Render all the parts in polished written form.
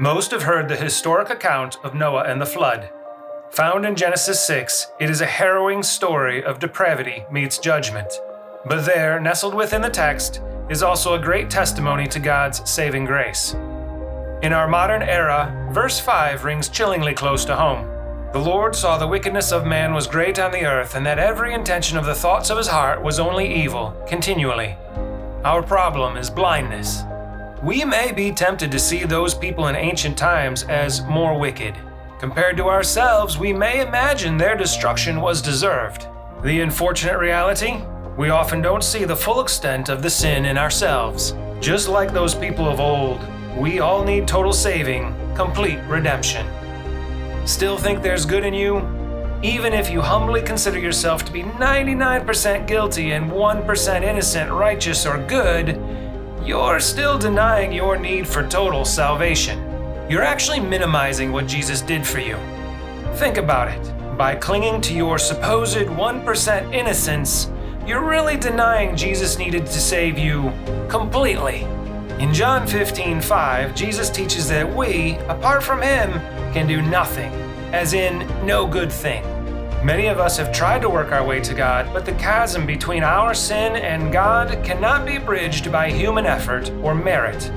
Most have heard the historic account of Noah and the flood. Found in Genesis 6, it is a harrowing story of depravity meets judgment. But there, nestled within the text, is also a great testimony to God's saving grace. In our modern era, verse 5 rings chillingly close to home. The Lord saw the wickedness of man was great on the earth, and that every intention of the thoughts of his heart was only evil, continually. Our problem is blindness. We may be tempted to see those people in ancient times as more wicked. Compared to ourselves, we may imagine their destruction was deserved. The unfortunate reality? We often don't see the full extent of the sin in ourselves. Just like those people of old, we all need total saving, complete redemption. Still think there's good in you? Even if you humbly consider yourself to be 99% guilty and 1% innocent, righteous, or good, you're still denying your need for total salvation. You're actually minimizing what Jesus did for you. Think about it. By clinging to your supposed 1% innocence, you're really denying Jesus needed to save you completely. In John 15:5, Jesus teaches that we, apart from Him, can do nothing, as in no good thing. Many of us have tried to work our way to God, but the chasm between our sin and God cannot be bridged by human effort or merit.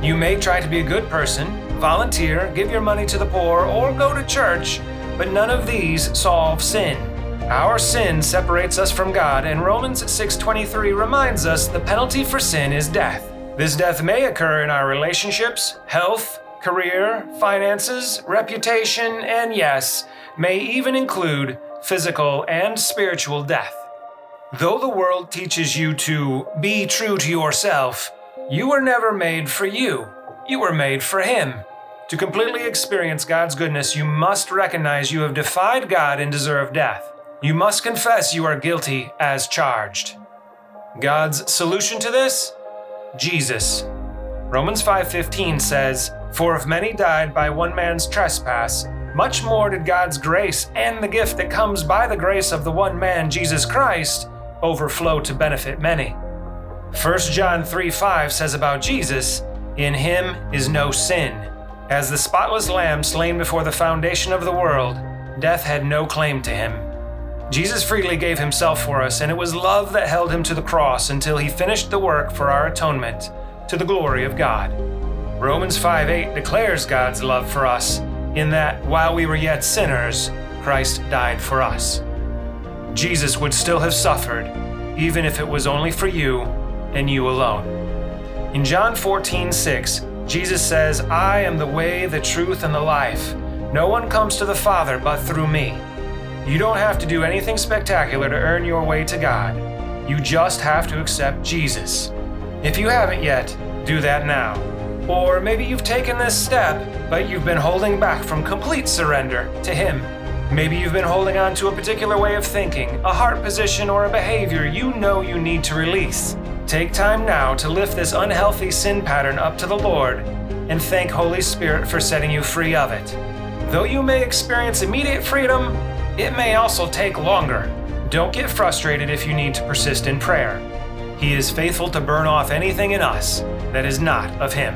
You may try to be a good person, volunteer, give your money to the poor, or go to church, but none of these solve sin. Our sin separates us from God, and Romans 6:23 reminds us the penalty for sin is death. This death may occur in our relationships, health, career, finances, reputation, and yes, may even include physical and spiritual death. Though the world teaches you to be true to yourself, you were never made for you. You were made for Him. To completely experience God's goodness, you must recognize you have defied God and deserve death. You must confess you are guilty as charged. God's solution to this? Jesus. Romans 5:15 says, "For if many died by one man's trespass, much more did God's grace and the gift that comes by the grace of the one man, Jesus Christ, overflow to benefit many." 1 John 3:5 says about Jesus, "In Him is no sin. As the spotless lamb slain before the foundation of the world, death had no claim to Him." Jesus freely gave Himself for us, and it was love that held Him to the cross until He finished the work for our atonement, to the glory of God. Romans 5:8 declares God's love for us, in that while we were yet sinners, Christ died for us. Jesus would still have suffered, even if it was only for you and you alone. In John 14:6, Jesus says, "I am the way, the truth, and the life. No one comes to the Father but through me." You don't have to do anything spectacular to earn your way to God. You just have to accept Jesus. If you haven't yet, do that now. Or maybe you've taken this step, but you've been holding back from complete surrender to Him. Maybe you've been holding on to a particular way of thinking, a heart position, or a behavior you know you need to release. Take time now to lift this unhealthy sin pattern up to the Lord and thank Holy Spirit for setting you free of it. Though you may experience immediate freedom, it may also take longer. Don't get frustrated if you need to persist in prayer. He is faithful to burn off anything in us that is not of Him.